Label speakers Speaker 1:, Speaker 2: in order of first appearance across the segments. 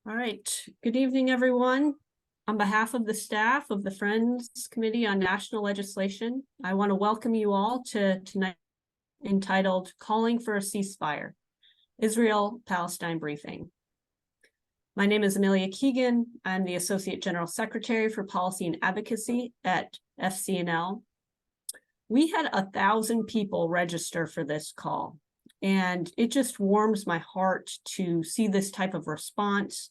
Speaker 1: All right. Good evening, everyone. On behalf of the staff of the Friends Committee on National Legislation, I want to welcome you all to tonight entitled Calling for a Ceasefire, Israel-Palestine Briefing. My name is Amelia Keegan. I'm the Associate General Secretary for Policy and Advocacy at FCNL. We had 1,000 people register for this call, and it just warms my heart to see this type of response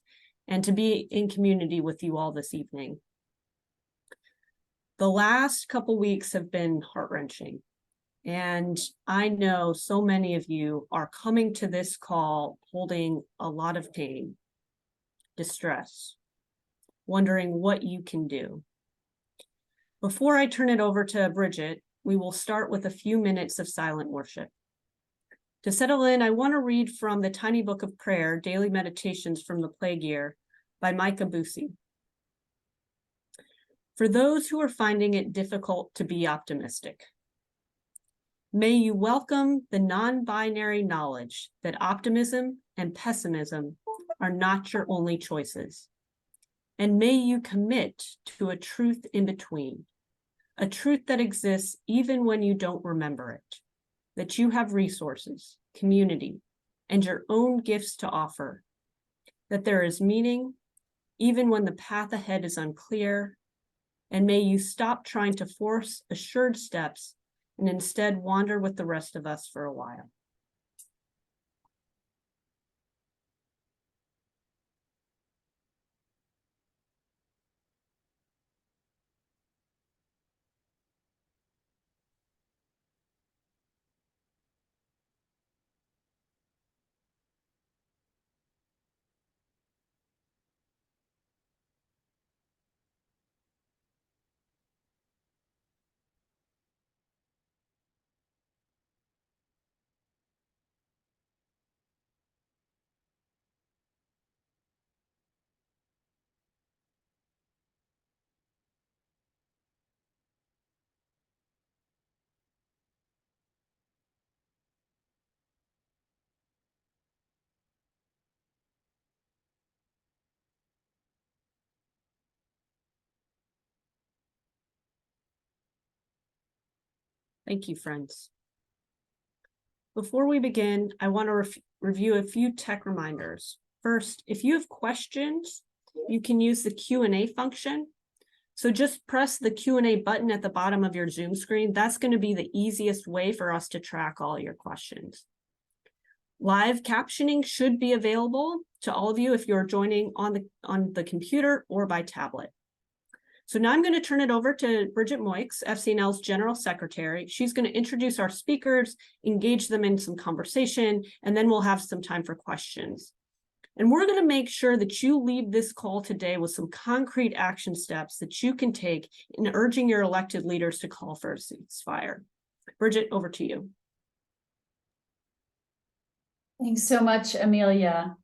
Speaker 1: and to be in community with you all this evening. The last couple weeks have been heart-wrenching, and I know so many of you are coming to this call holding a lot of pain, distress, wondering what you can do. Before I turn it over to Bridget, we will start with a few minutes of silent worship. To settle in, I want to read from the Tiny Book of Prayer, Daily Meditations from the Plague Year by Moix. For those who are finding it difficult to be optimistic, may you welcome the non-binary knowledge that optimism and pessimism are not your only choices. And may you commit to a truth in between, a truth that exists even when you don't remember it, that you have resources, community, and your own gifts to offer, that there is meaning even when the path ahead is unclear, and may you stop trying to force assured steps and instead wander with the rest of us for a while. Thank you, friends. Before we begin, I want to review a few tech reminders. First, if you have questions, you can use the Q&A function. So just press the Q&A button at the bottom of your Zoom screen. That's going to be the easiest way for us to track all your questions. Live captioning should be available to all of you if you're joining on the computer or by tablet. So now I'm going to turn it over to Bridget Moix, FCNL's General Secretary. She's going to introduce our speakers, engage them in some conversation, and then we'll have some time for questions. And we're going to make sure that you leave this call today with some concrete action steps that you can take in urging your elected leaders to call for a ceasefire. Bridget, over to you.
Speaker 2: Thanks so much, Amelia.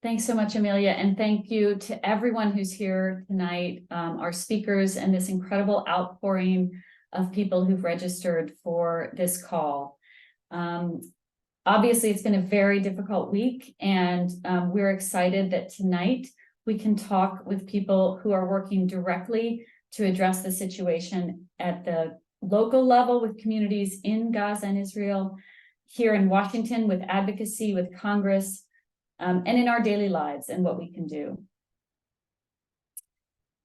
Speaker 2: Thanks so much, Amelia, and thank you to everyone who's here tonight, our speakers, and this incredible outpouring of people who've registered for this call. Obviously, it's been a very difficult week, and we're excited that tonight we can talk with people who are working directly to address the situation at the local level with communities in Gaza and Israel, here in Washington with Advocacy, with Congress, and in our daily lives and what we can do.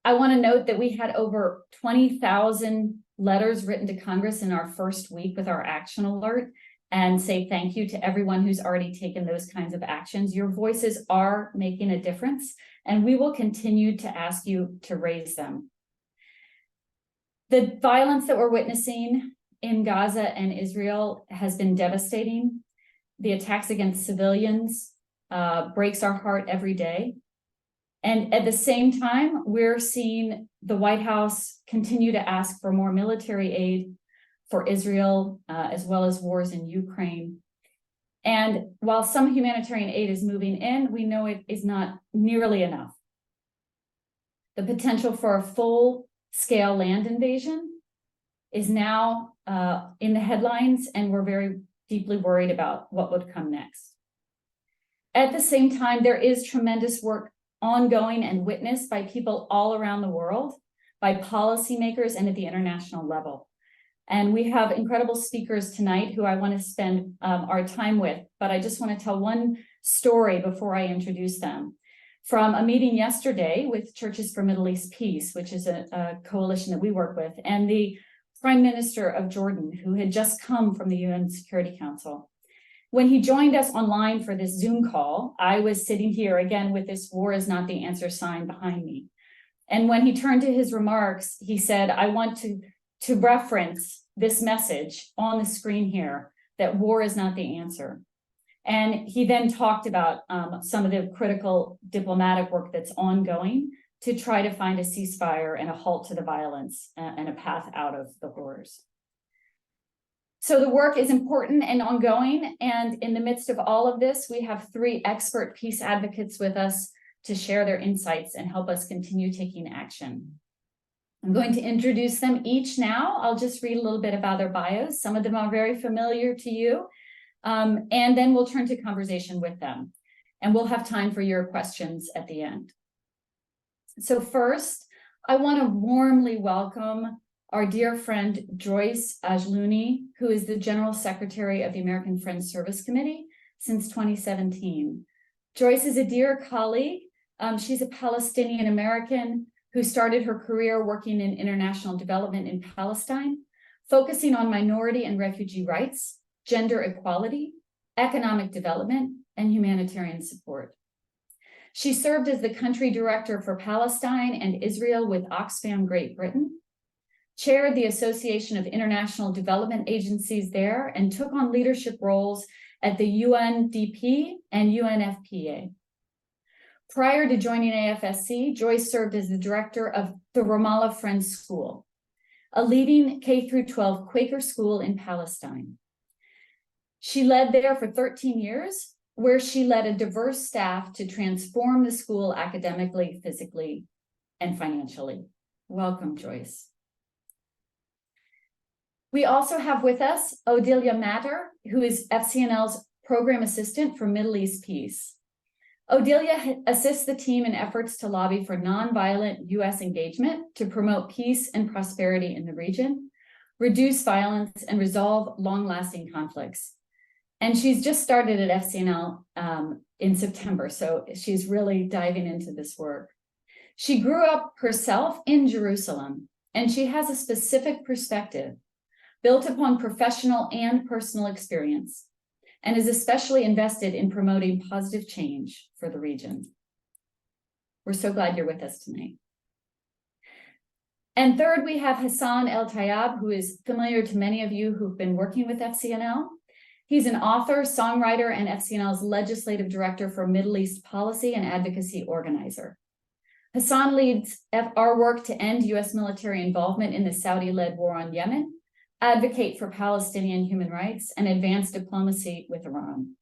Speaker 2: I want to note that we had over 20,000 letters written to Congress in our first week with our action alert, and say thank you to everyone who's already taken those kinds of actions. Your voices are making a difference, and we will continue to ask you to raise them. The violence that we're witnessing in Gaza and Israel has been devastating. The attacks against civilians breaks our heart every day. And at the same time, we're seeing the White House continue to ask for more military aid for Israel, as well as wars in Ukraine. And while some humanitarian aid is moving in, we know it is not nearly enough. The potential for a full-scale land invasion is now in the headlines, and we're very deeply worried about what would come next. At the same time, there is tremendous work ongoing and witnessed by people all around the world, by policymakers and at the international level. And we have incredible speakers tonight who I want to spend our time with, but I just want to tell one story before I introduce them. From a meeting yesterday with Churches for Middle East Peace, which is a coalition that we work with, and the Prime Minister of Jordan, who had just come from the UN Security Council. When he joined us online for this Zoom call, I was sitting here again with this "war is not the answer" sign behind me. And when he turned to his remarks, he said, I want to reference this message on the screen here, that war is not the answer. And he then talked about some of the critical diplomatic work that's ongoing to try to find a ceasefire and a halt to the violence and a path out of the horrors. So the work is important and ongoing. And in the midst of all of this, we have 3 expert peace advocates with us to share their insights and help us continue taking action. I'm going to introduce them each now. I'll just read a little bit about their bios. Some of them are very familiar to you. And then we'll turn to conversation with them. And we'll have time for your questions at the end. So first, I want to warmly welcome our dear friend Joyce Ajlouny, who is the General Secretary of the American Friends Service Committee since 2017. Joyce is a dear colleague. She's a Palestinian American who started her career working in international development in Palestine, focusing on minority and refugee rights, gender equality, economic development, and humanitarian support. She served as the country director for Palestine and Israel with Oxfam Great Britain, chaired the Association of International Development Agencies there, and took on leadership roles at the UNDP and UNFPA. Prior to joining AFSC, Joyce served as the director of the Ramallah Friends School, a leading K-12 Quaker school in Palestine. She led there for 13 years, where she led a diverse staff to transform the school academically, physically, and financially. Welcome, Joyce. We also have with us Odeliya, who is FCNL's program assistant for Middle East Peace. Odeliya assists the team in efforts to lobby for nonviolent U.S. engagement to promote peace and prosperity in the region, reduce violence, and resolve long-lasting conflicts. And she's just started at FCNL in September, so she's really diving into this work. She grew up herself in Jerusalem, and she has a specific perspective built upon professional and personal experience, and is especially invested in promoting positive change for the region. We're so glad you're with us tonight. And third, we have Hassan El-Tayyab, who is familiar to many of you who've been working with FCNL. He's an author, songwriter, and FCNL's legislative director for Middle East policy and advocacy organizer. Hassan leads our work to end U.S. military involvement in the Saudi-led war on Yemen, advocate for Palestinian human rights, and advance diplomacy with Iran.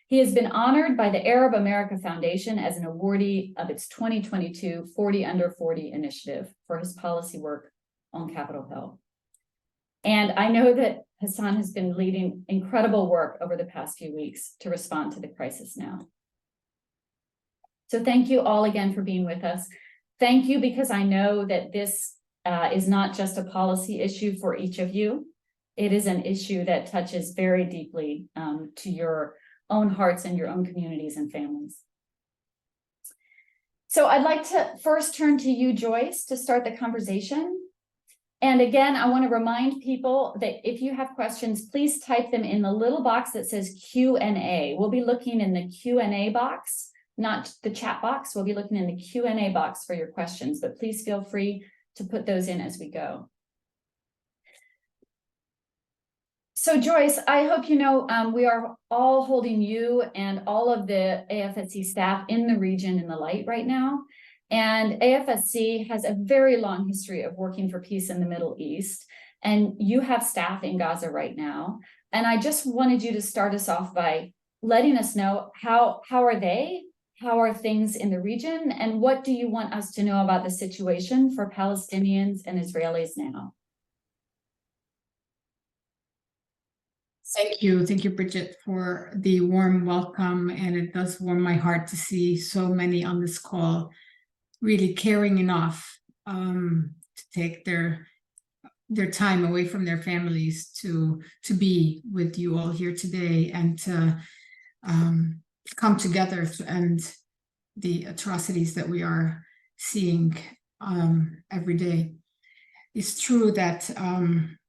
Speaker 2: He has been honored by the Arab America Foundation as an awardee of its 2022 40 Under 40 initiative for his policy work on Capitol Hill. And I know that Hassan has been leading incredible work over the past few weeks to respond to the crisis now. So thank you all again for being with us. Thank you, because I know that this is not just a policy issue for each of you. It is an issue that touches very deeply to your own hearts and your own communities and families. So I'd like to first turn to you, Joyce, to start the conversation. And again, I want to remind people that if you have questions, please type them in the little box that says Q&A. We'll be looking in the Q&A box, not the chat box. We'll be looking in the Q&A box for your questions, but please feel free to put those in as we go. So Joyce, I hope you know we are all holding you and all of the AFSC staff in the region in the light right now. And AFSC has a very long history of working for peace in the Middle East. And you have staff in Gaza right now. And I just wanted you to start us off by letting us know how are they? How are things in the region? And what do you want us to know about the situation for Palestinians and Israelis now?
Speaker 3: Thank you. Thank you, Bridget, for the warm welcome. And it does warm my heart to see so many on this call really caring enough to take their time away from their families to be with you all here today and to come together to end the atrocities that we are seeing every day. It's true that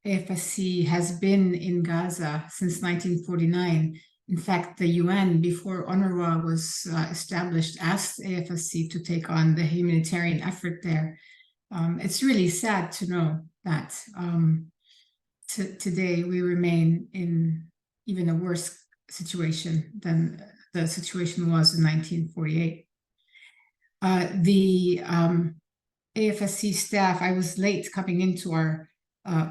Speaker 3: AFSC has been in Gaza since 1949. In fact, the UN, before UNRWA was established, asked AFSC to take on the humanitarian effort there. It's really sad to know that today we remain in even a worse situation than the situation was in 1948. The AFSC staff, I was late coming into our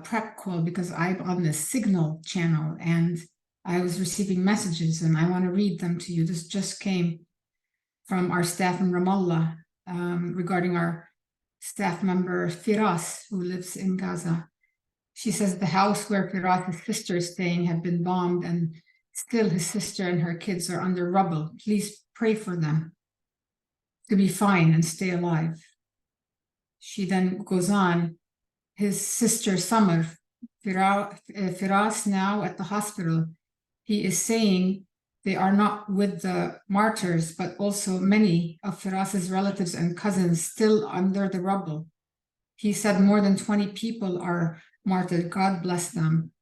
Speaker 3: prep call because I'm on the Signal channel and I was receiving messages and I want to read them to you. This just came from our staff in Ramallah regarding our staff member Firas, who lives in Gaza. She says the house where Firas' sister is staying had been bombed and still his sister and her kids are under rubble. Please pray for them to be fine and stay alive. She then goes on, his sister Samar, Firas now at the hospital, he is saying they are not with the martyrs, but also many of Firas's relatives and cousins still under the rubble. He said more than 20 people are martyred, God bless them.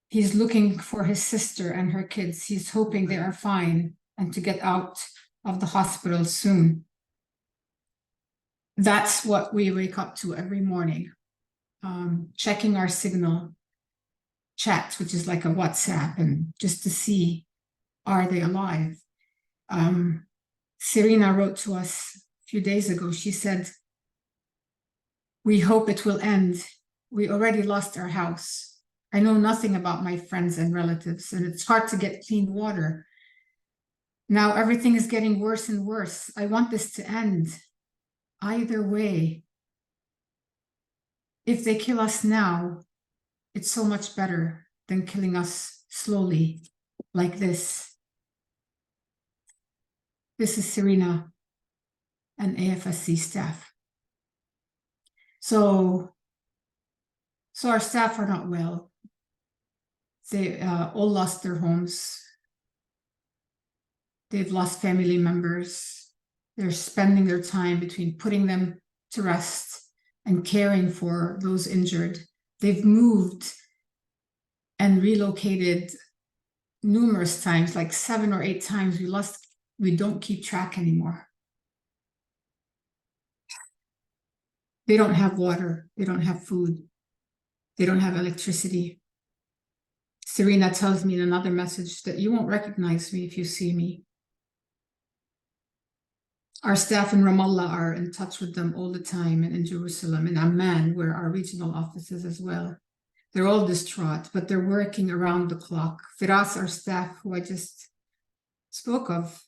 Speaker 3: He's looking for his sister and her kids. He's hoping they are fine and to get out of the hospital soon. That's what we wake up to every morning, checking our Signal chat, which is like a WhatsApp, and just to see, are they alive? Serena wrote to us a few days ago. She said, we hope it will end. We already lost our house. I know nothing about my friends and relatives, and it's hard to get clean water. Now everything is getting worse and worse. I want this to end. Either way, if they kill us now, it's so much better than killing us slowly like this. This is Serena and AFSC staff. So our staff are not well. They all lost their homes. They've lost family members. They're spending their time between putting them to rest and caring for those injured. They've moved and relocated numerous times, like 7 or 8 times. We don't keep track anymore. They don't have water. They don't have food. They don't have electricity. Serena tells me in another message that you won't recognize me if you see me. Our staff in Ramallah are in touch with them all the time, and in Jerusalem, in Amman, where our regional office is as well. They're all distraught, but they're working around the clock. Firas, our staff, who I just spoke of,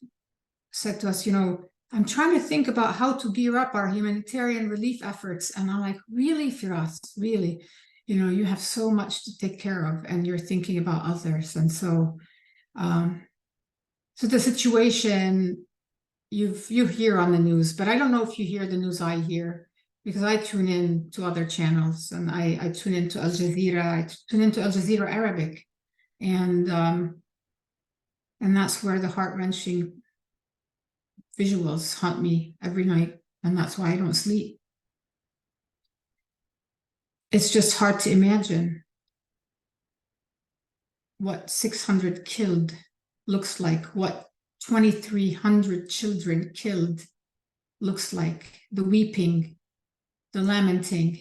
Speaker 3: said to us, I'm trying to think about how to gear up our humanitarian relief efforts. And I'm like, really, Firas, really? You have so much to take care of, and you're thinking about others. And so the situation you hear on the news, but I don't know if you hear the news I hear, because I tune in to other channels, and I tune into Al Jazeera, I tune into Al Jazeera Arabic, and that's where the heart-wrenching visuals haunt me every night, and that's why I don't sleep. It's just hard to imagine what 600 killed looks like, what 2,300 children killed looks like, the weeping, the lamenting.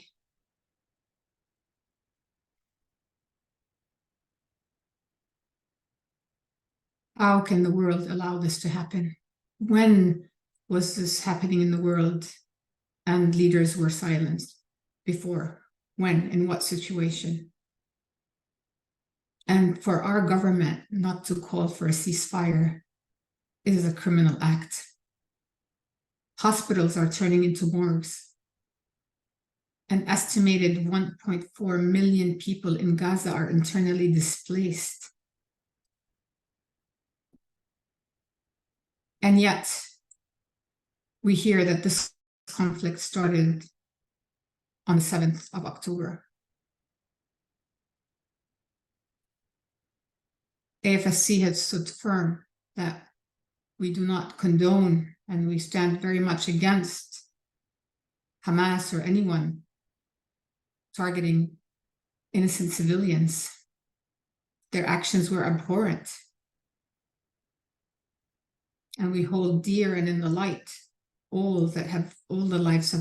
Speaker 3: How can the world allow this to happen? When was this happening in the world and leaders were silenced? Before? When? In what situation? And for our government not to call for a ceasefire is a criminal act. Hospitals are turning into morgues. An estimated 1.4 million people in Gaza are internally displaced. And yet, we hear that this conflict started on the 7th of October. AFSC has stood firm that we do not condone and we stand very much against Hamas or anyone targeting innocent civilians. Their actions were abhorrent. And we hold dear and in the light all the lives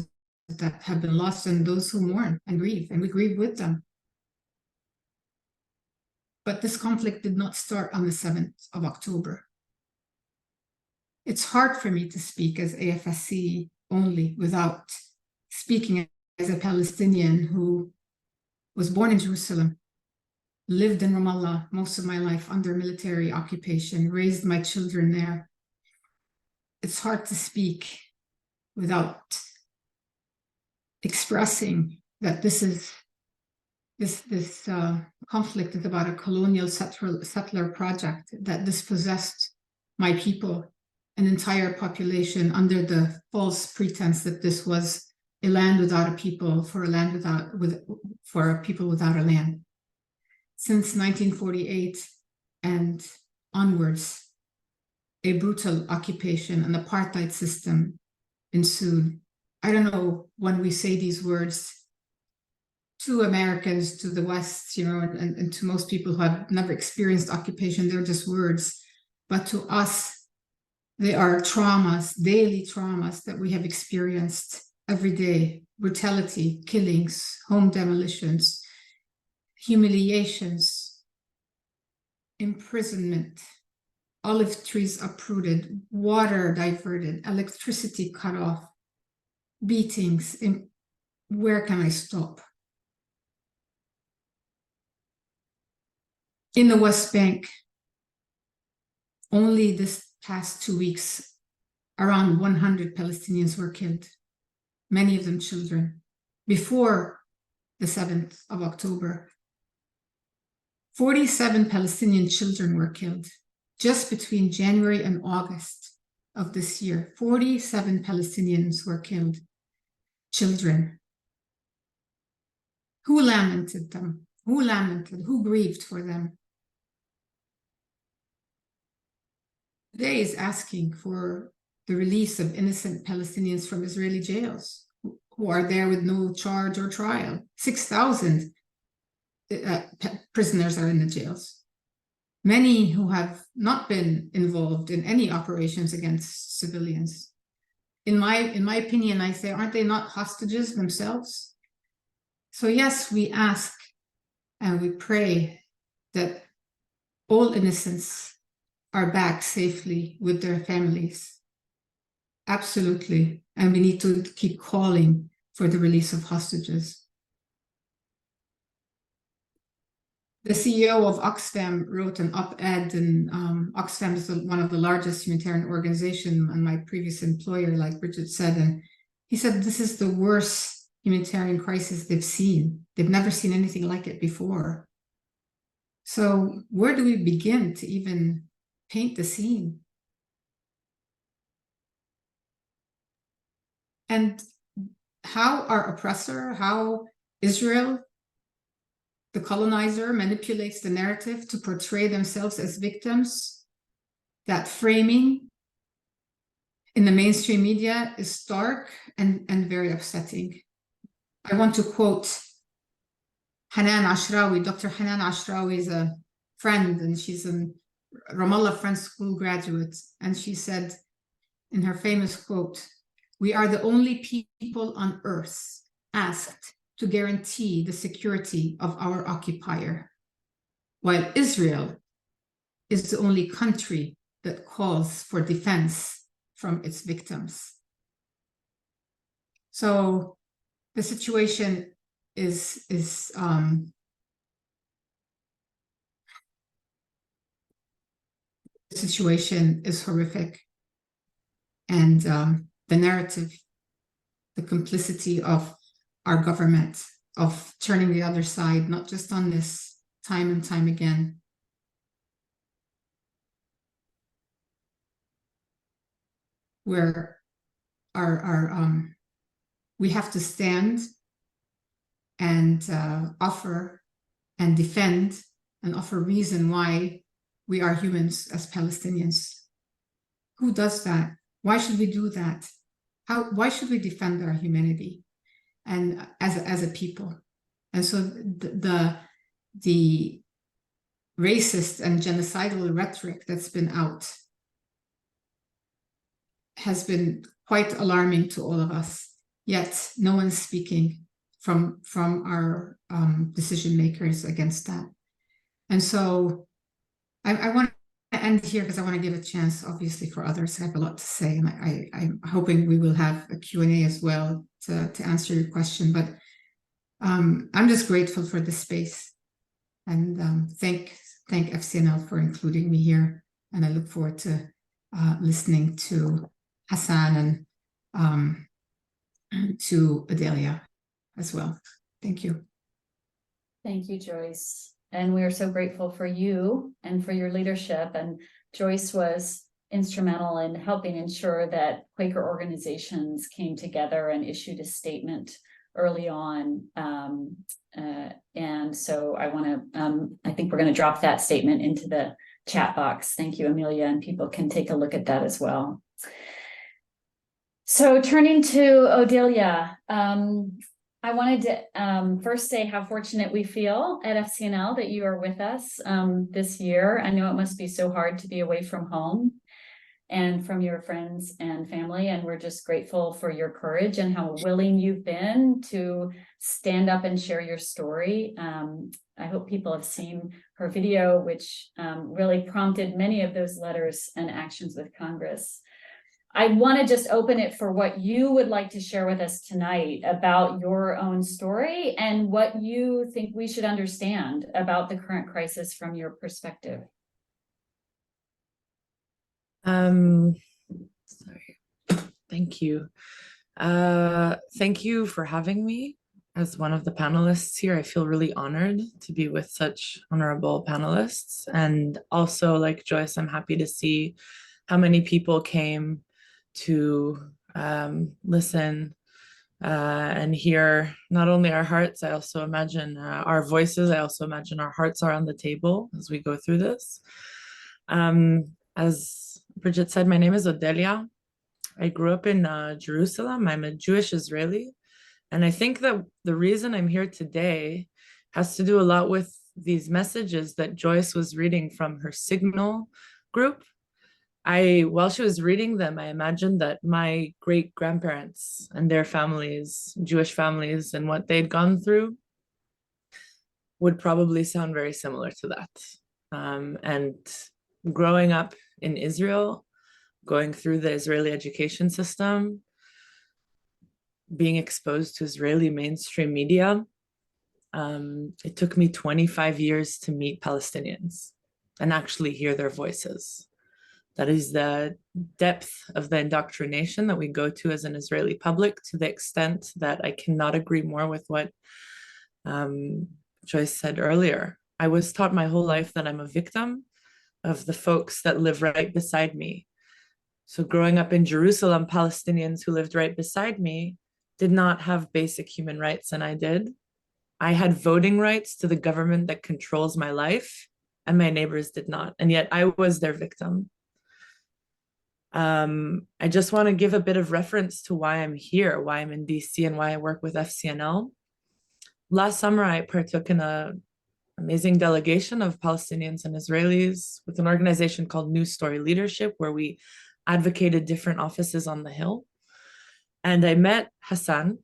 Speaker 3: that have been lost and those who mourn and grieve, and we grieve with them. But this conflict did not start on the 7th of October. It's hard for me to speak as AFSC only without speaking as a Palestinian who was born in Jerusalem, lived in Ramallah most of my life under military occupation, raised my children there. It's hard to speak without expressing that this conflict is about a colonial settler project that dispossessed my people, an entire population, under the false pretense that this was a land without a people, for a people without a land. Since 1948 and onwards, a brutal occupation, an apartheid system ensued. I don't know when we say these words to Americans, to the West, and to most people who have never experienced occupation, they're just words. But to us, they are traumas, daily traumas that we have experienced every day: brutality, killings, home demolitions, humiliations, imprisonment, olive trees uprooted, water diverted, electricity cut off, beatings. Where can I stop? In the West Bank, only this past 2 weeks, around 100 Palestinians were killed, many of them children, before the 7th of October. 47 Palestinian children were killed just between January and August of this year. 47 Palestinians were killed, children. Who lamented them? Who lamented? Who grieved for them? Today is asking for the release of innocent Palestinians from Israeli jails who are there with no charge or trial. 6,000 prisoners are in the jails. Many who have not been involved in any operations against civilians. In my opinion, I say, aren't they not hostages themselves? So yes, we ask and we pray that all innocents are back safely with their families. Absolutely. And we need to keep calling for the release of hostages. The CEO of Oxfam wrote an op-ed, and Oxfam is one of the largest humanitarian organizations, and my previous employer, like Bridget said, and he said this is the worst humanitarian crisis they've seen. They've never seen anything like it before. So where do we begin to even paint the scene? And how our oppressor, how Israel, the colonizer, manipulates the narrative to portray themselves as victims, that framing in the mainstream media is stark and very upsetting. I want to quote Hanan Ashrawi. Dr. Hanan Ashrawi is a friend, and she's a Ramallah Friends School graduate. And she said in her famous quote, "We are the only people on earth asked to guarantee the security of our occupier, while Israel is the only country that calls for defense from its victims." So the situation is horrific, and the narrative, the complicity of our government, of turning the other side, not just on this, time and time again. Where we have to stand and offer and defend and offer reason why we are humans as Palestinians. Who does that? Why should we do that? Why should we defend our humanity and as a people? And so the racist and genocidal rhetoric that's been out has been quite alarming to all of us, yet no one's speaking from our decision makers against that. And so I want to end here because I want to give a chance, obviously, for others. I have a lot to say, and I'm hoping we will have a Q&A as well to answer your question. But I'm just grateful for the space, and thank FCNL for including me here. And I look forward to listening to Hassan and to Odeliya as well. Thank you.
Speaker 2: Thank you, Joyce. And we are so grateful for you and for your leadership. And Joyce was instrumental in helping ensure that Quaker organizations came together and issued a statement early on. And so I want to, I think we're going to drop that statement into the chat box. Thank you, Amelia, and people can take a look at that as well. So turning to Odeliya, I wanted to first say how fortunate we feel at FCNL that you are with us this year. I know it must be so hard to be away from home and from your friends and family, and we're just grateful for your courage and how willing you've been to stand up and share your story. I hope people have seen her video, which really prompted many of those letters and actions with Congress. I want to just open it for what you would like to share with us tonight about your own story and what you think we should understand about the current crisis from your perspective.
Speaker 4: Sorry. Thank you. Thank you for having me as one of the panelists here. I feel really honored to be with such honorable panelists. And also, like Joyce, I'm happy to see how many people came to listen and hear not only our hearts, I also imagine our voices. I also imagine our hearts are on the table as we go through this. As Bridget said, my name is Odeliya. I grew up in Jerusalem. I'm a Jewish Israeli. And I think that the reason I'm here today has to do a lot with these messages that Joyce was reading from her Signal group. While she was reading them, I imagined that my great-grandparents and their families, Jewish families, and what they'd gone through would probably sound very similar to that. And growing up in Israel, going through the Israeli education system, being exposed to Israeli mainstream media, it took me 25 years to meet Palestinians and actually hear their voices. That is the depth of the indoctrination that we go to as an Israeli public, to the extent that I cannot agree more with what Joyce said earlier. I was taught my whole life that I'm a victim of the folks that live right beside me. So growing up in Jerusalem, Palestinians who lived right beside me did not have basic human rights, and I did. I had voting rights to the government that controls my life, and my neighbors did not. And yet I was their victim. I just want to give a bit of reference to why I'm here, why I'm in DC, and why I work with FCNL. Last summer, I partook in an amazing delegation of Palestinians and Israelis with an organization called New Story Leadership, where we advocated different offices on the Hill. And I met Hassan,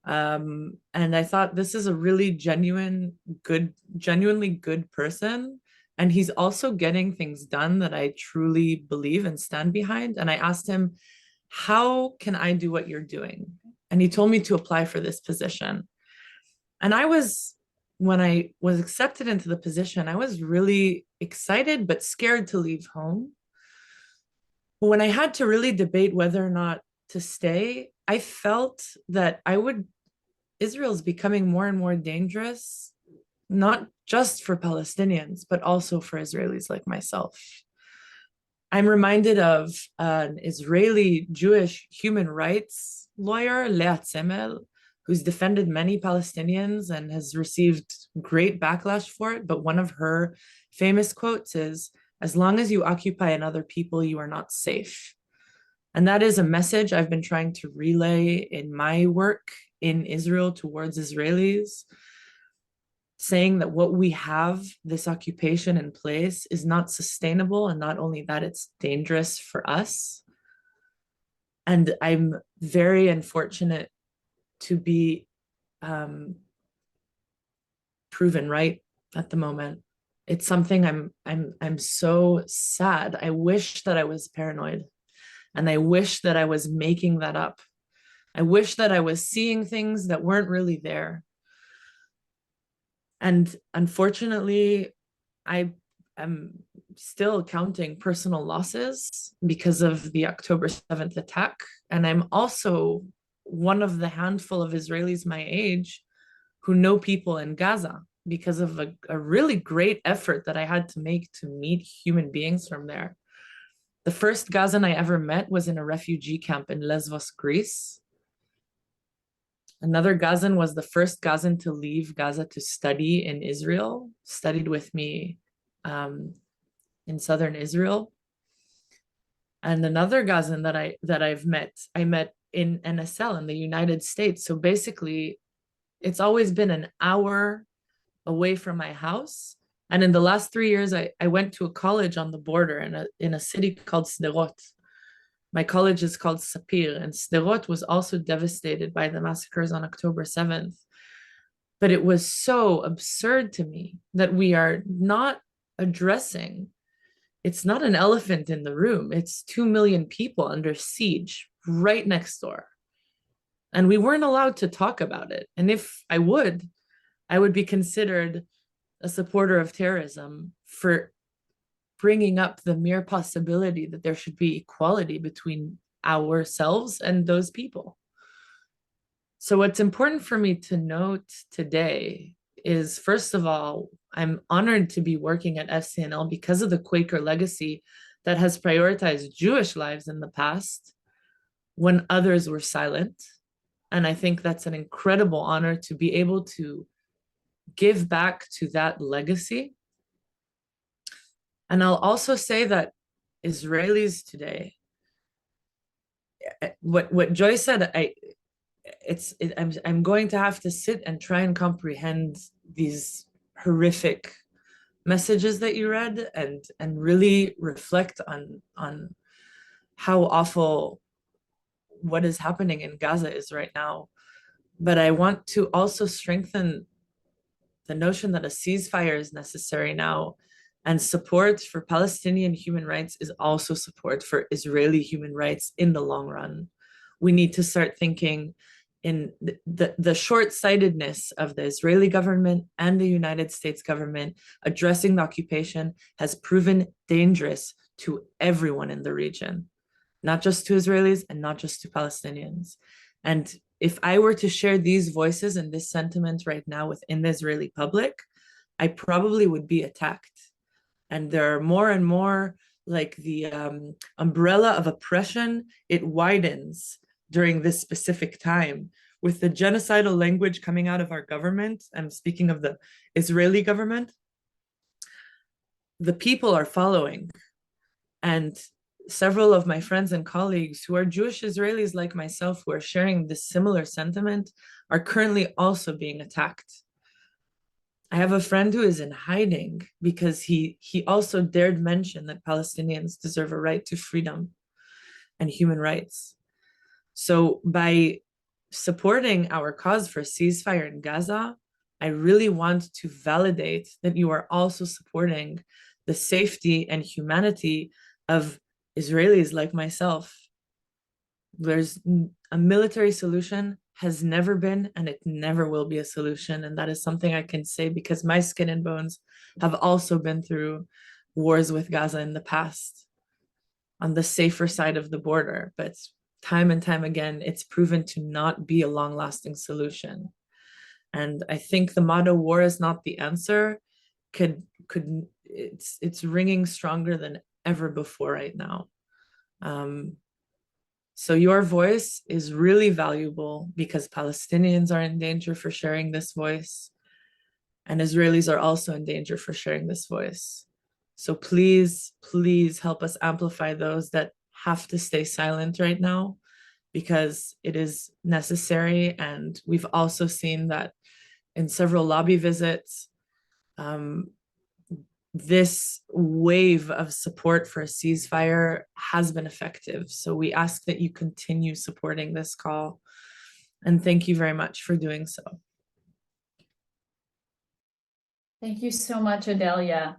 Speaker 4: and I thought, this is a really genuinely good person. And he's also getting things done that I truly believe and stand behind. And I asked him, how can I do what you're doing? And he told me to apply for this position. And when I was accepted into the position, I was really excited, but scared to leave home. But when I had to really debate whether or not to stay, I felt that I would Israel's becoming more and more dangerous, not just for Palestinians, but also for Israelis like myself. I'm reminded of an Israeli Jewish human rights lawyer, Leah Tzemel, who's defended many Palestinians and has received great backlash for it. But one of her famous quotes is, "As long as you occupy another people, you are not safe." And that is a message I've been trying to relay in my work in Israel towards Israelis, saying that what we have, this occupation in place, is not sustainable. And not only that, it's dangerous for us. And I'm very unfortunate to be proven right at the moment. It's something I'm so sad. I wish that I was paranoid, and I wish that I was making that up. I wish that I was seeing things that weren't really there. And unfortunately, I am still counting personal losses because of the October 7th attack. And I'm also one of the handful of Israelis my age who know people in Gaza because of a really great effort that I had to make to meet human beings from there. The first Gazan I ever met was in a refugee camp in Lesvos, Greece. Another Gazan was the first Gazan to leave Gaza to study in Israel, studied with me in southern Israel. And another Gazan that I've met, I met in NSL in the United States. So basically, it's always been an hour away from my house. And in the last 3 years, I went to a college on the border in a city called Sderot. My college is called Sapir, and Sderot was also devastated by the massacres on October 7th. But it was so absurd to me that we are not addressing, it's not an elephant in the room, it's 2 million people under siege right next door. And we weren't allowed to talk about it. And if I would be considered a supporter of terrorism for bringing up the mere possibility that there should be equality between ourselves and those people. So what's important for me to note today is, first of all, I'm honored to be working at FCNL because of the Quaker legacy that has prioritized Jewish lives in the past when others were silent. And I think that's an incredible honor to be able to give back to that legacy. And I'll also say that Israelis today, what Joyce said, I'm going to have to sit and try and comprehend these horrific messages that you read and really reflect on how awful what is happening in Gaza is right now. But I want to also strengthen the notion that a ceasefire is necessary now, and support for Palestinian human rights is also support for Israeli human rights in the long run. We need to start thinking in the short-sightedness of the Israeli government and the United States government addressing the occupation has proven dangerous to everyone in the region, not just to Israelis and not just to Palestinians. And if I were to share these voices and this sentiment right now within the Israeli public, I probably would be attacked. And there are more and more, like the umbrella of oppression, it widens during this specific time with the genocidal language coming out of our government. I'm speaking of the Israeli government. The people are following. And several of my friends and colleagues who are Jewish Israelis like myself, who are sharing this similar sentiment, are currently also being attacked. I have a friend who is in hiding because he also dared mention that Palestinians deserve a right to freedom and human rights. So by supporting our cause for ceasefire in Gaza, I really want to validate that you are also supporting the safety and humanity of Israelis like myself. There's a military solution has never been, and it never will be a solution. And that is something I can say because my skin and bones have also been through wars with Gaza in the past on the safer side of the border. But time and time again, it's proven to not be a long-lasting solution. And I think the motto "war is not the answer" it's ringing stronger than ever before right now. So your voice is really valuable because Palestinians are in danger for sharing this voice, and Israelis are also in danger for sharing this voice. So please, please help us amplify those that have to stay silent right now, because it is necessary. And we've also seen that in several lobby visits, this wave of support for a ceasefire has been effective. So we ask that you continue supporting this call. And thank you very much for doing so.
Speaker 2: Thank you so much, Odeliya.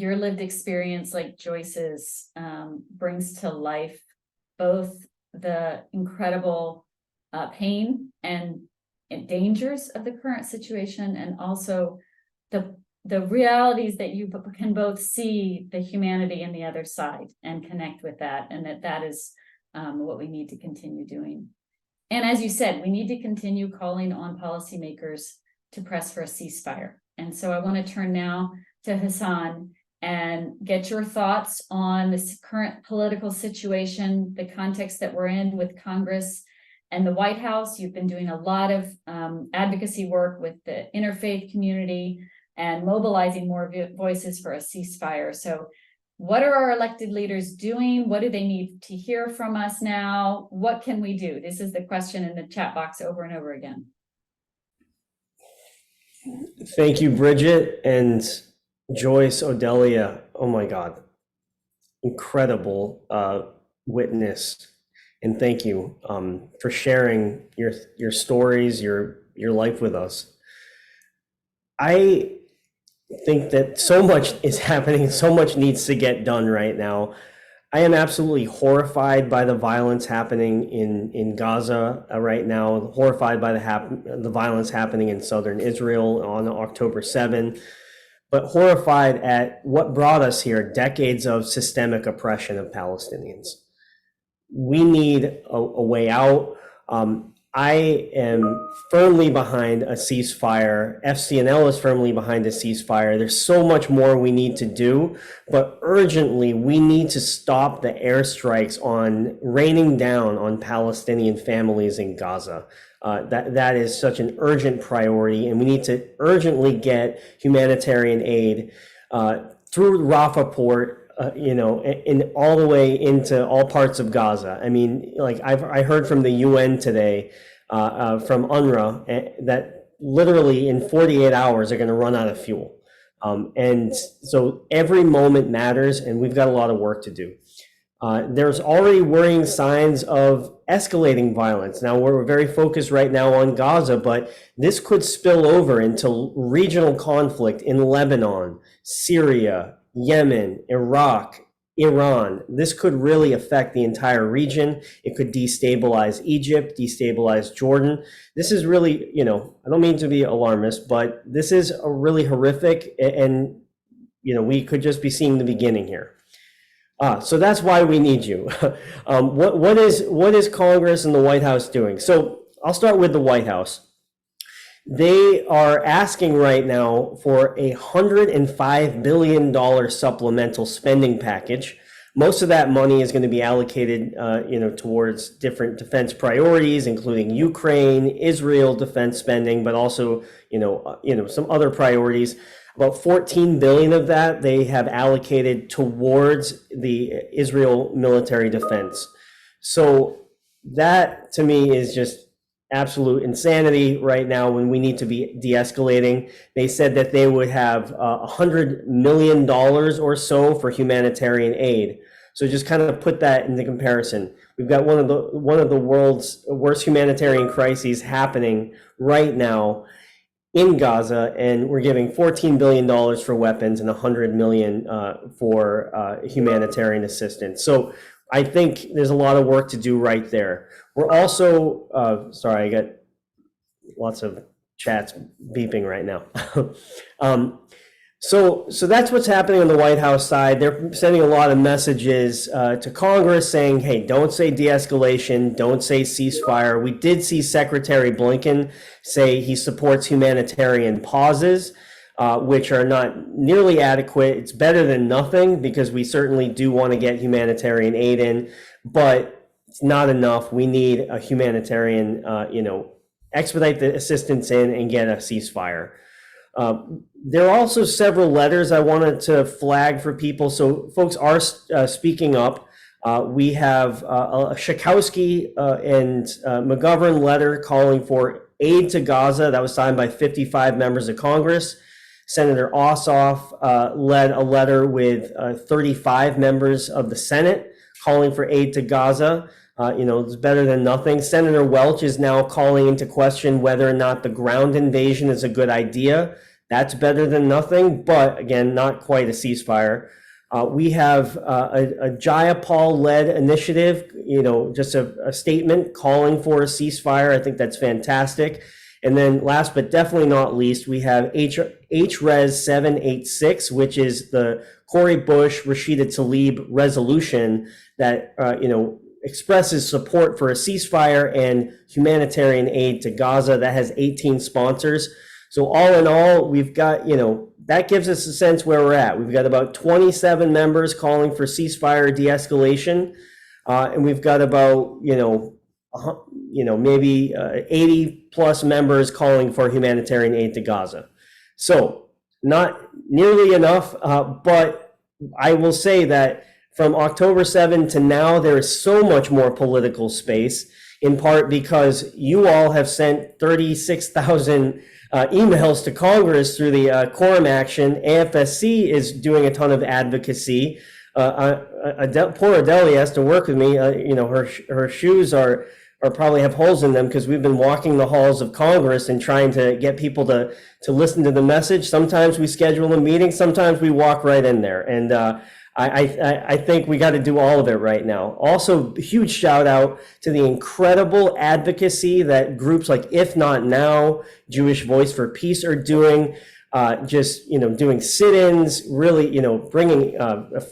Speaker 2: Your lived experience, like Joyce's, brings to life both the incredible pain and dangers of the current situation, and also the realities that you can both see the humanity in the other side and connect with that, and that is what we need to continue doing. And as you said, we need to continue calling on policymakers to press for a ceasefire. And so I want to turn now to Hassan and get your thoughts on this current political situation, the context that we're in with Congress and the White House. You've been doing a lot of advocacy work with the interfaith community and mobilizing more voices for a ceasefire. So what are our elected leaders doing? What do they need to hear from us now? What can we do? This is the question in the chat box over and over again.
Speaker 5: Thank you, Bridget and Joyce, Odeliya. Oh my God, incredible witness, and thank you for sharing your stories, your life with us. I think that so much is happening, so much needs to get done right now. I am absolutely horrified by the violence happening in Gaza right now, horrified by the violence happening in southern Israel on October 7, but horrified at what brought us here, decades of systemic oppression of Palestinians. We need a way out. I am firmly behind a ceasefire. FCNL is firmly behind a ceasefire. There's so much more we need to do, but urgently we need to stop the airstrikes on raining down on Palestinian families in Gaza. That is such an urgent priority, and we need to urgently get humanitarian aid through Rafah port, in all the way into all parts of Gaza. I mean, like I heard from the UN today, from UNRWA, that literally in 48 hours they're going to run out of fuel. And so every moment matters, and we've got a lot of work to do. There's already worrying signs of escalating violence. Now, we're very focused right now on Gaza, but this could spill over into regional conflict in Lebanon, Syria, Yemen, Iraq, Iran. This could really affect the entire region. It could destabilize Egypt, destabilize Jordan. This is really, I don't mean to be alarmist, but this is a really horrific, and, we could just be seeing the beginning here. So that's why we need you. What is Congress and the White House doing? So I'll start with the White House. They are asking right now for a $105 billion supplemental spending package. Most of that money is going to be allocated, towards different defense priorities, including Ukraine, Israel defense spending, but also, some other priorities. About 14 billion of that they have allocated towards the Israel military defense. So that to me is just absolute insanity right now when we need to be de-escalating. They said that they would have $100 million or so for humanitarian aid. So just kind of put that into comparison. We've got one of the world's worst humanitarian crises happening right now in Gaza, and we're giving $14 billion for weapons and $100 million for humanitarian assistance. So I think there's a lot of work to do right there. We're also, sorry, I got lots of chats beeping right now. So that's what's happening on the White House side. They're sending a lot of messages to Congress saying, hey, don't say de-escalation, don't say ceasefire. We did see Secretary Blinken say he supports humanitarian pauses, which are not nearly adequate. It's better than nothing because we certainly do want to get humanitarian aid in, but it's not enough. We need a humanitarian, expedite the assistance in and get a ceasefire. There are also several letters I wanted to flag for people. So folks are speaking up. We have a Schakowsky and McGovern letter calling for aid to Gaza that was signed by 55 members of Congress. Senator Ossoff led a letter with 35 members of the Senate calling for aid to Gaza. It's better than nothing. Senator Welch is now calling into question whether or not the ground invasion is a good idea. That's better than nothing, but again, not quite a ceasefire. We have a Jayapal-led initiative, just a statement calling for a ceasefire. I think that's fantastic. And then last but definitely not least, we have HRES 786, which is the Cori Bush, Rashida Tlaib resolution that, expresses support for a ceasefire and humanitarian aid to Gaza. That has 18 sponsors. So all in all, we've got, that gives us a sense where we're at. We've got about 27 members calling for ceasefire de-escalation. And we've got about, maybe 80 plus members calling for humanitarian aid to Gaza. So not nearly enough, but I will say that from October 7 to now, there is so much more political space, in part because you all have sent 36,000 emails to Congress through the quorum action. AFSC is doing a ton of advocacy. Poor Odeliya has to work with me. Her shoes are probably have holes in them because we've been walking the halls of Congress and trying to get people to listen to the message. Sometimes we schedule a meeting, sometimes we walk right in there. And I think we got to do all of it right now. Also, huge shout out to the incredible advocacy that groups like If Not Now, Jewish Voice for Peace are doing. Doing sit-ins, really, bringing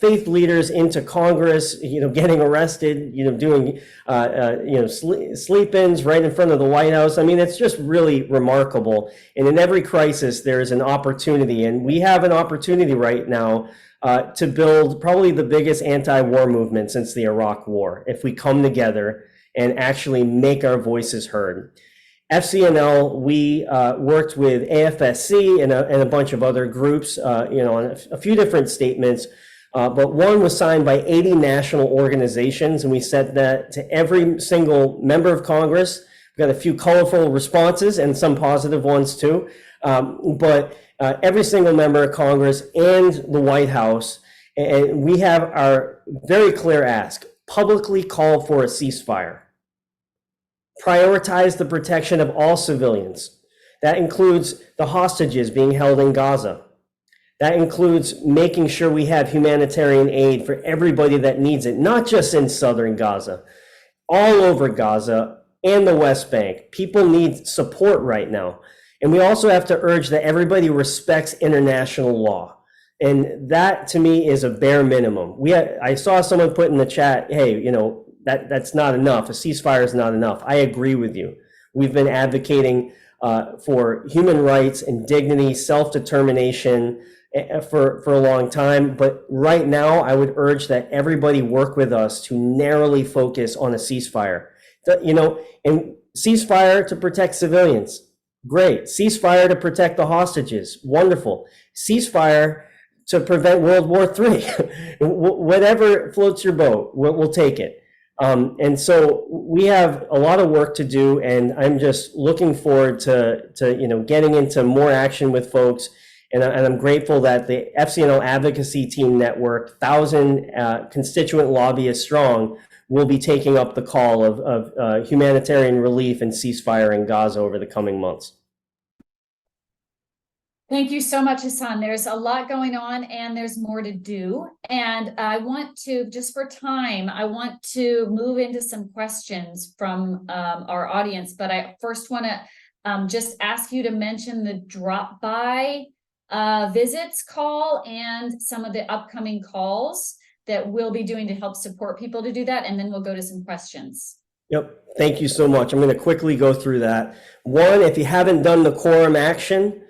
Speaker 5: faith leaders into Congress, getting arrested, doing, sleep-ins right in front of the White House. I mean, it's just really remarkable. And in every crisis, there is an opportunity. And we have an opportunity right now to build probably the biggest anti-war movement since the Iraq War, if we come together and actually make our voices heard. FCNL, we worked with AFSC and a bunch of other groups, on a few different statements, but one was signed by 80 national organizations, and we sent that to every single member of Congress. We've got a few colorful responses and some positive ones too, but every single member of Congress and the White House, and we have our very clear ask: publicly call for a ceasefire. Prioritize the protection of all civilians. That includes the hostages being held in Gaza. That includes making sure we have humanitarian aid for everybody that needs it, not just in southern Gaza, all over Gaza and the West Bank. People need support right now. And we also have to urge that everybody respects international law. And that, to me, is a bare minimum. I saw someone put in the chat, hey, that's not enough. A ceasefire is not enough. I agree with you. We've been advocating for human rights and dignity, self-determination for a long time. But right now, I would urge that everybody work with us to narrowly focus on a ceasefire. And ceasefire to protect civilians. Great. Ceasefire to protect the hostages. Wonderful. Ceasefire to prevent World War III. Whatever floats your boat, we'll take it. And so we have a lot of work to do, and I'm just looking forward to getting into more action with folks. And I'm grateful that the FCNL Advocacy Team Network, 1,000 constituent lobbyists strong, will be taking up the call of humanitarian relief and ceasefire in Gaza over the coming months.
Speaker 2: Thank you so much, Hassan. There's a lot going on and there's more to do. And I want to, just for time, I want to move into some questions from our audience. But I first want to just ask you to mention the drop by visits call and some of the upcoming calls that we'll be doing to help support people to do that. And then we'll go to some questions.
Speaker 5: Yep. Thank you so much. I'm going to quickly go through that. One, if you haven't done the quorum action,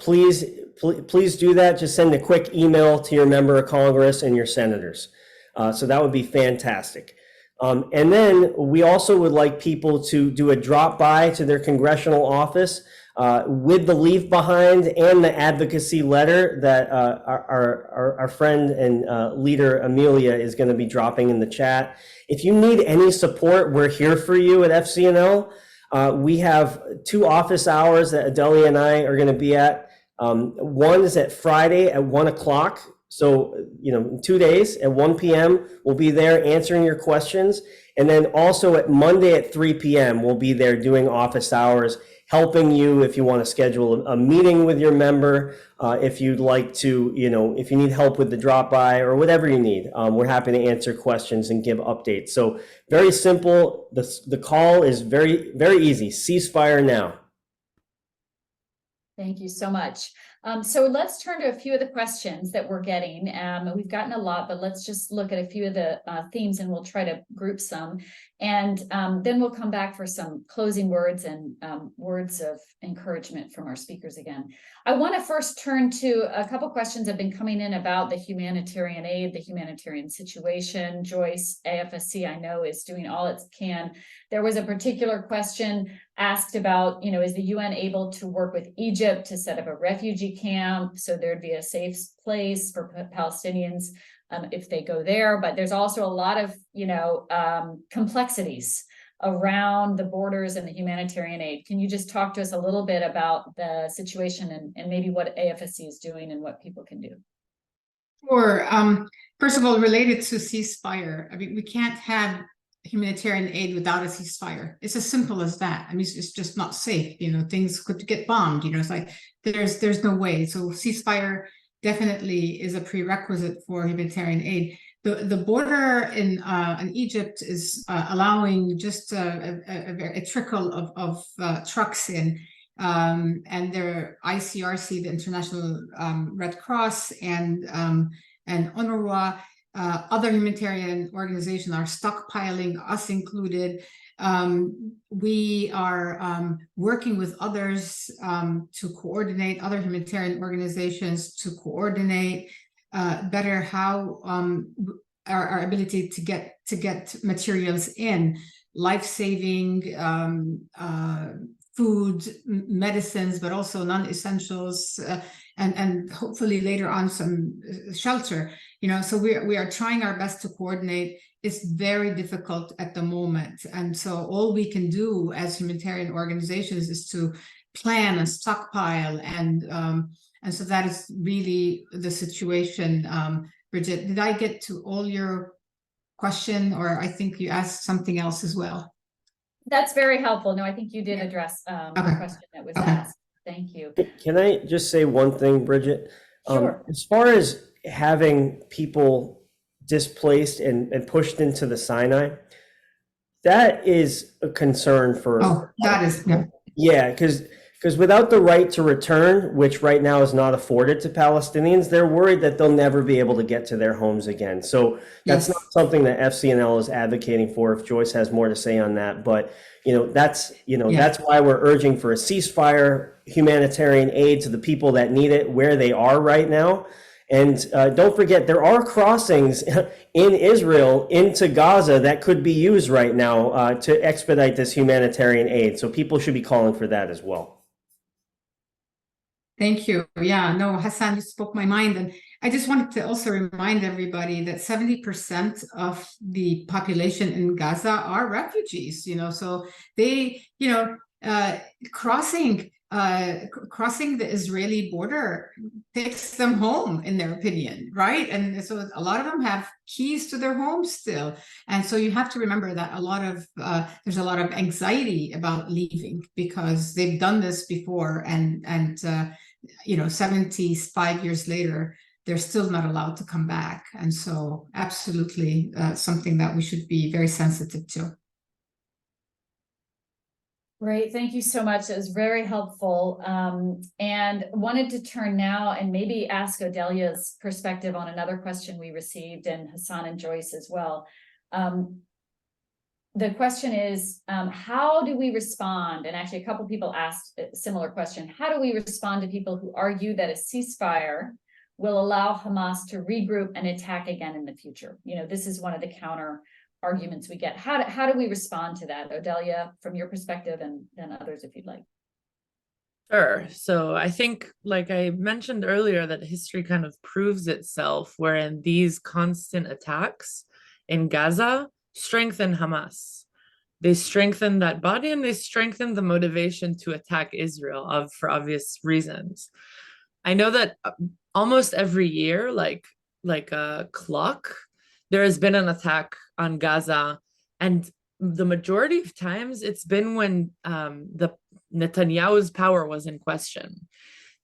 Speaker 5: please do that. Just send a quick email to your member of Congress and your senators. So that would be fantastic. And then we also would like people to do a drop by to their congressional office with the leave behind and the advocacy letter that our friend and leader Amelia is going to be dropping in the chat. If you need any support, we're here for you at FCNL. We have 2 office hours that Odeliya and I are going to be at. One is at Friday at 1 o'clock. So, in 2 days at 1 p.m., we'll be there answering your questions. And then also at Monday at 3 p.m., we'll be there doing office hours, helping you if you want to schedule a meeting with your member, if you'd like to, if you need help with the drop by or whatever you need. We're happy to answer questions and give updates. So very simple. The call is very, very easy. Ceasefire now.
Speaker 2: Thank you so much. So let's turn to a few of the questions that we're getting. We've gotten a lot, but let's just look at a few of the themes and we'll try to group some. And then we'll come back for some closing words and words of encouragement from our speakers again. I want to first turn to a couple questions that have been coming in about the humanitarian aid, the humanitarian situation. Joyce, AFSC, I know, is doing all it can. There was a particular question asked about, is the UN able to work with Egypt to set up a refugee camp so there'd be a safe place for Palestinians if they go there? But there's also a lot of, complexities around the borders and the humanitarian aid. Can you just talk to us a little bit about the situation and maybe what AFSC is doing and what people can do?
Speaker 3: Sure. First of all, related to ceasefire, I mean, we can't have humanitarian aid without a ceasefire. It's as simple as that. I mean, it's just not safe. Things could get bombed. It's like there's no way. So ceasefire definitely is a prerequisite for humanitarian aid. The border in Egypt is allowing just a trickle of trucks in, and their ICRC, the International Red Cross, and UNRWA. Other humanitarian organizations are stockpiling, us included. We are working with others to coordinate, other humanitarian organizations to coordinate better how our ability to get materials in, life-saving food, medicines, but also non-essentials, and hopefully later on some shelter. So we are trying our best to coordinate. It's very difficult at the moment, and so all we can do as humanitarian organizations is to plan and stockpile, and so that is really the situation. Bridget, did I get to all your question, or I think you asked something else as well?
Speaker 2: That's very helpful. No, I think you did address the question that was asked. Thank you.
Speaker 5: Can I just say one thing, Bridget?
Speaker 2: Sure.
Speaker 5: As far as having people displaced and pushed into the Sinai, that is a concern for.
Speaker 3: That is,
Speaker 5: yeah, because without the right to return, which right now is not afforded to Palestinians, they're worried that they'll never be able to get to their homes again. So that's not something that FCNL is advocating for. If Joyce has more to say on that, but that's why we're urging for a ceasefire, humanitarian aid to the people that need it where they are right now. And don't forget, there are crossings in Israel into Gaza that could be used right now to expedite this humanitarian aid. So people should be calling for that as well.
Speaker 3: Thank you. Yeah, no, Hassan, you spoke my mind. And I just wanted to also remind everybody that 70% of the population in Gaza are refugees, so they, crossing the Israeli border takes them home, in their opinion, right? And so a lot of them have keys to their homes still. And so you have to remember that there's a lot of anxiety about leaving because they've done this before, and 75 years later, they're still not allowed to come back. And so absolutely something that we should be very sensitive to.
Speaker 2: Great, thank you so much. It was very helpful. And wanted to turn now and maybe ask Odeliya's perspective on another question we received, and Hassan and Joyce as well. The question is, how do we respond? And actually a couple people asked a similar question. How do we respond to people who argue that a ceasefire will allow Hamas to regroup and attack again in the future? You know, this is one of the counter arguments we get. How do we respond to that, Odeliya, from your perspective, and then others if you'd like?
Speaker 4: Sure. So I think, like I mentioned earlier, that history kind of proves itself, wherein these constant attacks in Gaza strengthen Hamas. They strengthen that body, and they strengthen the motivation to attack Israel for obvious reasons. I know that almost every year, like a clock, there has been an attack on Gaza, and the majority of times it's been when the Netanyahu's power was in question.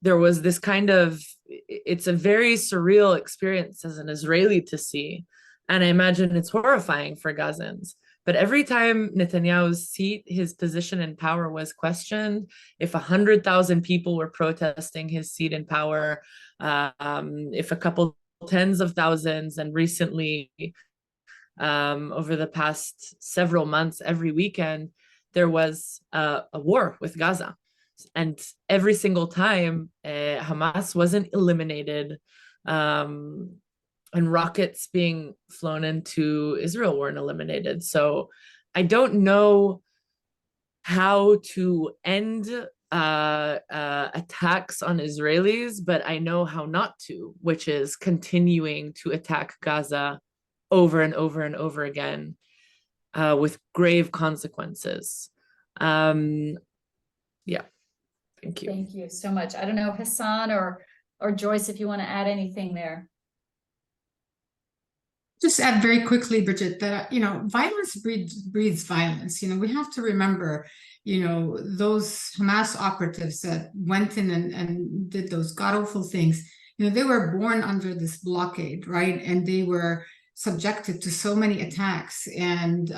Speaker 4: There was this kind of, it's a very surreal experience as an Israeli to see, and I imagine it's horrifying for Gazans. But every time Netanyahu's seat, his position in power was questioned, if 100,000 people were protesting his seat in power, if a couple tens of thousands, and recently, over the past several months, every weekend, there was a war with Gaza. And every single time, Hamas wasn't eliminated, and rockets being flown into Israel weren't eliminated. So I don't know how to end attacks on Israelis, but I know how not to, which is continuing to attack Gaza over and over and over again, with grave consequences. Yeah, thank you.
Speaker 2: Thank you so much. I don't know, Hassan or Joyce, if you want to add anything there.
Speaker 3: Just add very quickly, Bridget, that, you know, violence breeds violence. You know, we have to remember, you know, those Hamas operatives that went in and did those god-awful things, you know, they were born under this blockade, right? And they were subjected to so many attacks, and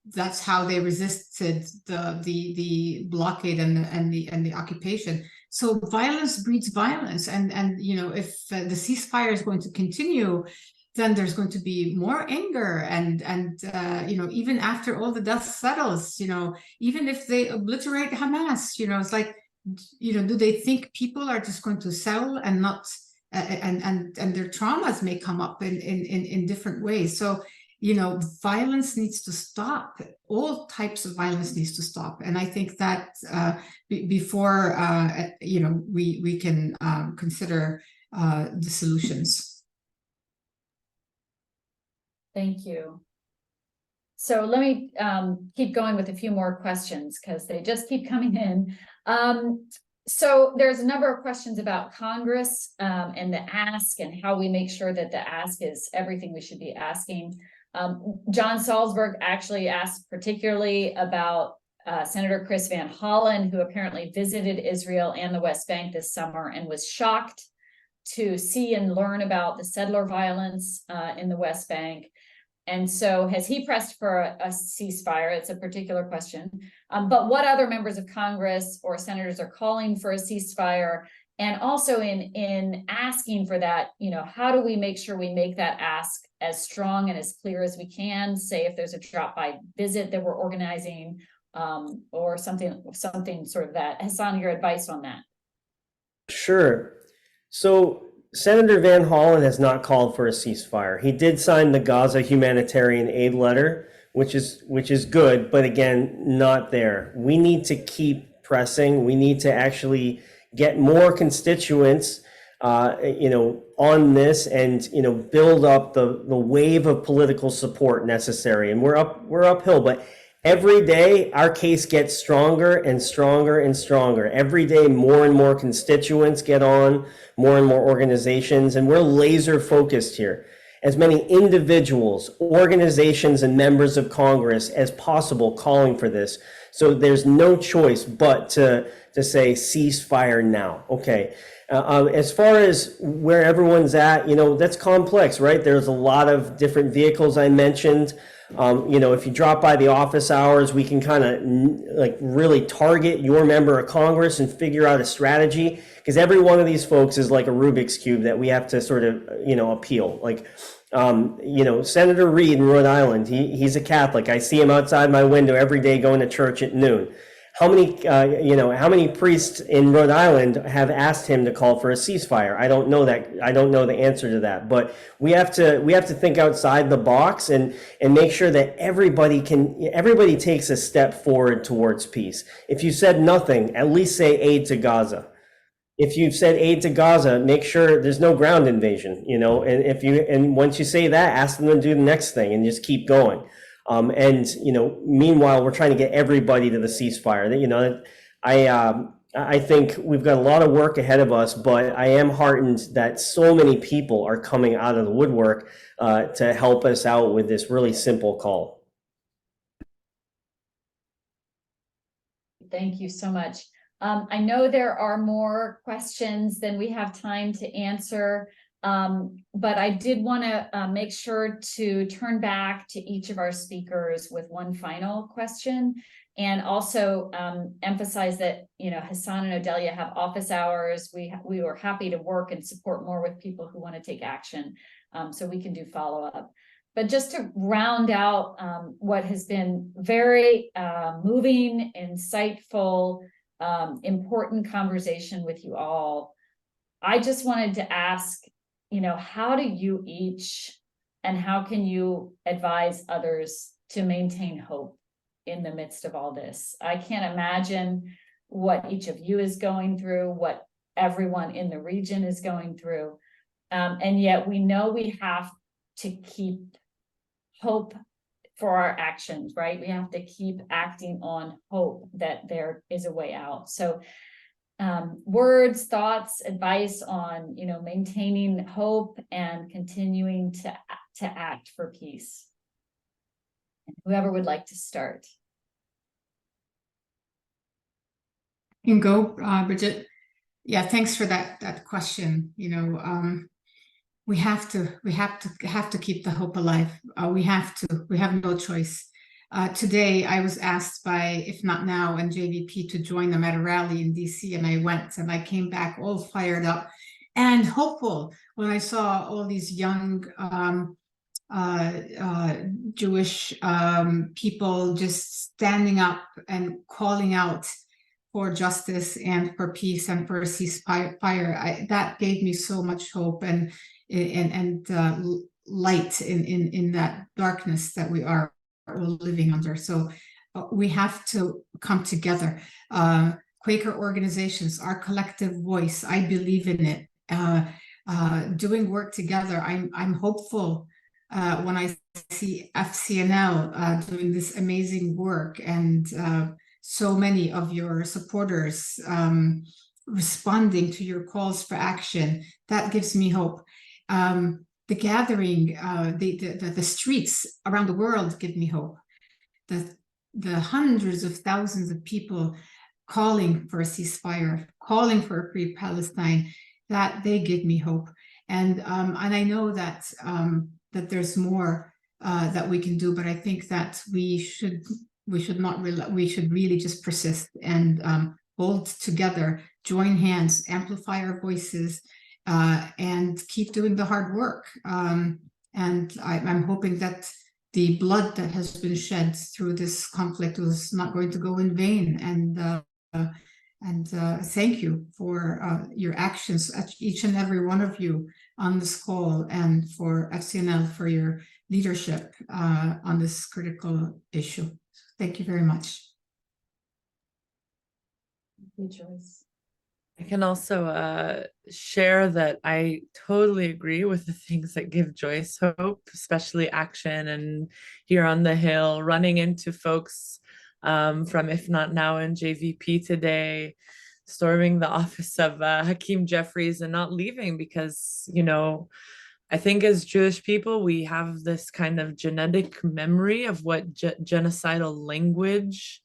Speaker 3: that's how they resisted the blockade and the occupation. So violence breeds violence, and you know, if the ceasefire is going to continue, then there's going to be more anger, and you know, even after all the dust settles, you know, even if they obliterate Hamas, you know, it's like, you know, do they think people are just going to settle and not, and their traumas may come up in different ways. So, you know, violence needs to stop. All types of violence needs to stop. And I think that before, you know, we can consider the solutions.
Speaker 2: Thank you. So let me keep going with a few more questions because they just keep coming in. So there's a number of questions about Congress and the ask, and how we make sure that the ask is everything we should be asking. John Salzberg actually asked particularly about Senator Chris Van Hollen, who apparently visited Israel and the West Bank this summer and was shocked to see and learn about the settler violence in the West Bank. And so has he pressed for a ceasefire? It's a particular question. But what other members of Congress or senators are calling for a ceasefire? And also in asking for that, you know, how do we make sure we make that ask as strong and as clear as we can? Say if there's a drop-by visit that we're organizing, or something sort of that. Hassan, your advice on that?
Speaker 5: Sure. So Senator Van Hollen has not called for a ceasefire. He did sign the Gaza humanitarian aid letter, which is good, but again, not there. We need to keep pressing. We need to actually get more constituents, you know, on this, and you know, build up the wave of political support necessary. And we're uphill, but every day our case gets stronger and stronger and stronger. Every day more and more constituents get on, more and more organizations, and we're laser focused here. As many individuals, organizations, and members of Congress as possible calling for this. So there's no choice but to say ceasefire now. Okay. As far as where everyone's at, you know, that's complex, right? There's a lot of different vehicles I mentioned. You know, if you drop by the office hours, we can kind of like really target your member of Congress and figure out a strategy, because every one of these folks is like a Rubik's Cube that we have to sort of, you know, appeal. Like, you know, Senator Reid in Rhode Island, he's a Catholic. I see him outside my window every day going to church at noon. How many, you know, how many priests in Rhode Island have asked him to call for a ceasefire? I don't know that. I don't know the answer to that. But we have to think outside the box and make sure that everybody takes a step forward towards peace. If you said nothing, at least say aid to Gaza. If you've said aid to Gaza, make sure there's no ground invasion, you know, and once you say that, ask them to do the next thing and just keep going. And, you know, meanwhile, we're trying to get everybody to the ceasefire. You know, I think we've got a lot of work ahead of us, but I am heartened that so many people are coming out of the woodwork to help us out with this really simple call.
Speaker 2: Thank you so much. I know there are more questions than we have time to answer, but I did want to make sure to turn back to each of our speakers with one final question, and also emphasize that, you know, Hassan and Odeliya have office hours. We were happy to work and support more with people who want to take action, so we can do follow-up. But just to round out what has been very moving, insightful, important conversation with you all, I just wanted to ask, you know, how do you each, and how can you advise others to maintain hope in the midst of all this? I can't imagine what each of you is going through, what everyone in the region is going through. And yet we know we have to keep hope for our actions, right? We have to keep acting on hope that there is a way out. So words, thoughts, advice on, you know, maintaining hope and continuing to act for peace. And whoever would like to start.
Speaker 3: You can go, Bridget. Yeah, thanks for that question. You know, we have to keep the hope alive. We have no choice. Today, I was asked by If Not Now and JVP to join them at a rally in DC, and I went, and I came back all fired up and hopeful when I saw all these young Jewish people just standing up and calling out for justice and for peace and for a ceasefire. That gave me so much hope and light in that darkness that we are all living under. So we have to come together. Quaker organizations, our collective voice, I believe in it. Doing work together, I'm hopeful when I see FCNL doing this amazing work, and so many of your supporters responding to your calls for action. That gives me hope. The gathering, the streets around the world give me hope. The hundreds of thousands of people calling for a ceasefire, calling for a free Palestine, that they give me hope. And I know that that there's more that we can do, but I think that we should really just persist and hold together, join hands, amplify our voices, and keep doing the hard work. And I'm hoping that the blood that has been shed through this conflict was not going to go in vain. And thank you for your actions, each and every one of you on this call, and for FCNL for your leadership on this critical issue. Thank you very much.
Speaker 2: Thank you, Joyce.
Speaker 4: I can also share that I totally agree with the things that give Joyce hope, especially action, and here on the Hill, running into folks from If Not Now and JVP today, storming the office of Hakeem Jeffries and not leaving, because, you know, I think as Jewish people, we have this kind of genetic memory of what genocidal language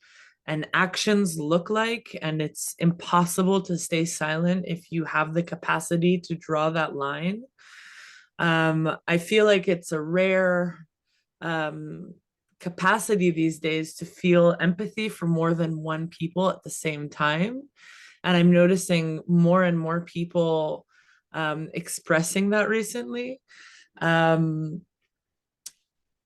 Speaker 4: and actions look like, and it's impossible to stay silent if you have the capacity to draw that line. I feel like it's a rare capacity these days to feel empathy for more than one people at the same time. And I'm noticing more and more people expressing that recently.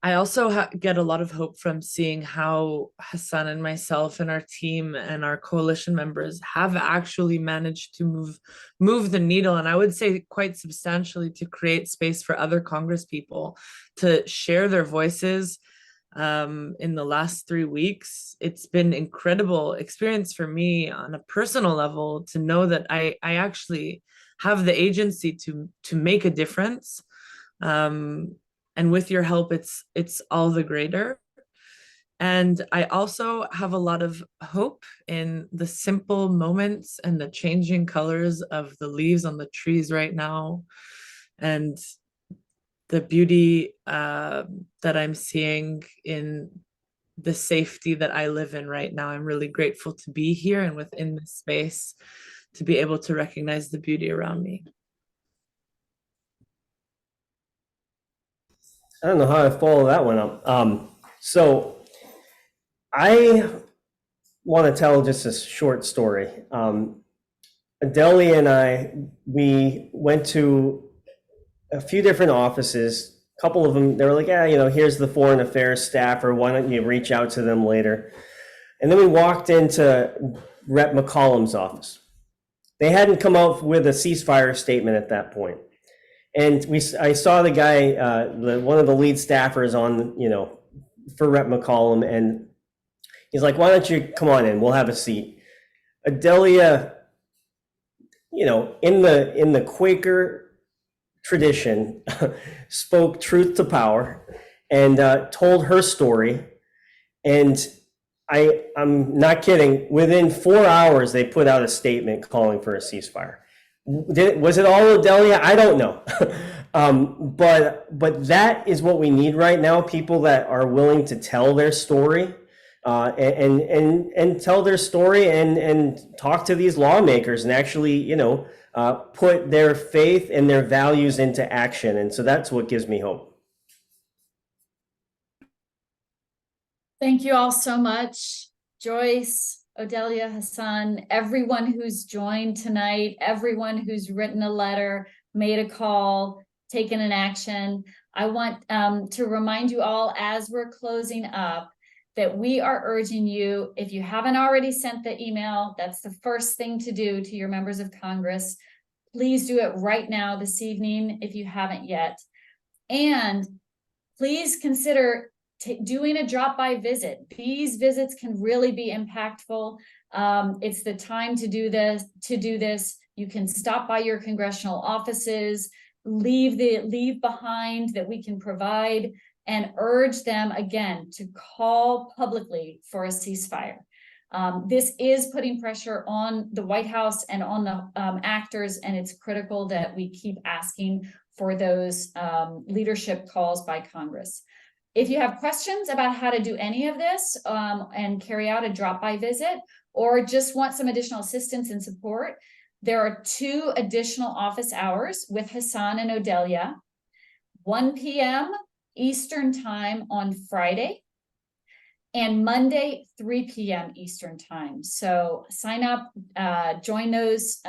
Speaker 4: I also get a lot of hope from seeing how Hassan and myself and our team and our coalition members have actually managed to move the needle, and I would say quite substantially, to create space for other Congress people to share their voices. In the last 3 weeks, it's been incredible experience for me on a personal level to know that I actually have the agency to make a difference. And with your help, it's all the greater. And I also have a lot of hope in the simple moments and the changing colors of the leaves on the trees right now, and the beauty that I'm seeing in the safety that I live in right now. I'm really grateful to be here and within this space to be able to recognize the beauty around me.
Speaker 5: I don't know how to follow that one up. So I want to tell just a short story. Odeliya and I, we went to a few different offices. A couple of them, they were like, yeah, here's the foreign affairs staff, or why don't you reach out to them later? And then we walked into Rep. McCollum's office. They hadn't come out with a ceasefire statement at that point. And I saw the guy, one of the lead staffers on, for Rep. McCollum, and he's like, why don't you come on in, we'll have a seat. Odeliya, in the Quaker tradition, spoke truth to power and told her story. And I'm not kidding, within 4 hours, they put out a statement calling for a ceasefire. Was it all Odeliya? I don't know. But that is what we need right now, people that are willing to tell their story, and tell their story and talk to these lawmakers and actually, put their faith and their values into action. And so that's what gives me hope.
Speaker 2: Thank you all so much, Joyce, Odeliya, Hassan, everyone who's joined tonight, everyone who's written a letter, made a call, taken an action. I want to remind you all, as we're closing up, that we are urging you, if you haven't already sent the email, that's the first thing to do to your members of Congress. Please do it right now, this evening, if you haven't yet. And please consider doing a drop-by visit. These visits can really be impactful. It's the time to do this. You can stop by your congressional offices, leave behind that we can provide, and urge them again to call publicly for a ceasefire. This is putting pressure on the White House and on the actors, and it's critical that we keep asking for those leadership calls by Congress. If you have questions about how to do any of this and carry out a drop-by visit, or just want some additional assistance and support, there are 2 additional office hours with Hassan and Odeliya, 1 p.m. Eastern time on Friday, and Monday, 3 p.m. Eastern time. So sign up, join those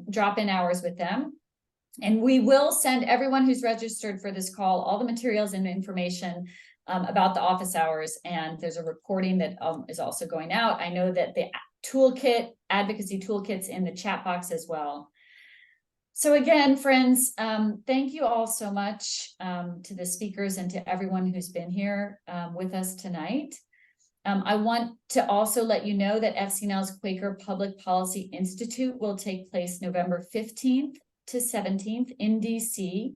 Speaker 2: drop-in hours with them. And we will send everyone who's registered for this call all the materials and information about the office hours, and there's a recording that is also going out. I know that the advocacy toolkit's in the chat box as well. So again, friends, thank you all so much to the speakers and to everyone who's been here with us tonight. I want to also let you know that FCNL's Quaker Public Policy Institute will take place November 15th to 17th in DC,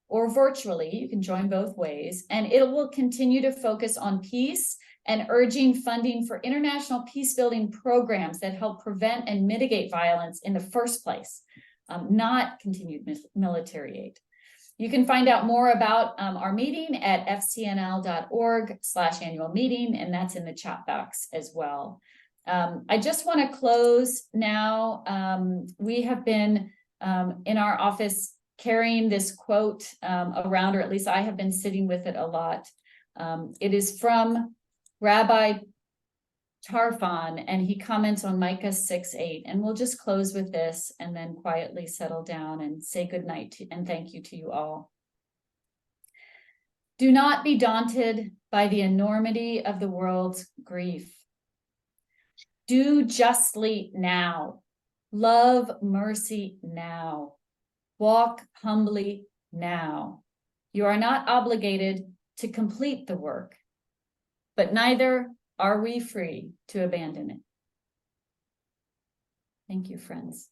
Speaker 2: or virtually. You can join both ways, and it will continue to focus on peace and urging funding for international peace-building programs that help prevent and mitigate violence in the first place, not continued military aid. You can find out more about our meeting at fcnl.org/annual meeting, and that's in the chat box as well. I just want to close now. We have been in our office carrying this quote around, or at least I have been sitting with it a lot. It is from Rabbi Tarfon, and he comments on Micah 6:8. And we'll just close with this and then quietly settle down and say good night and thank you to you all. Do not be daunted by the enormity of the world's grief. Do justly now. Love mercy now. Walk humbly now. You are not obligated to complete the work, but neither are we free to abandon it. Thank you, friends.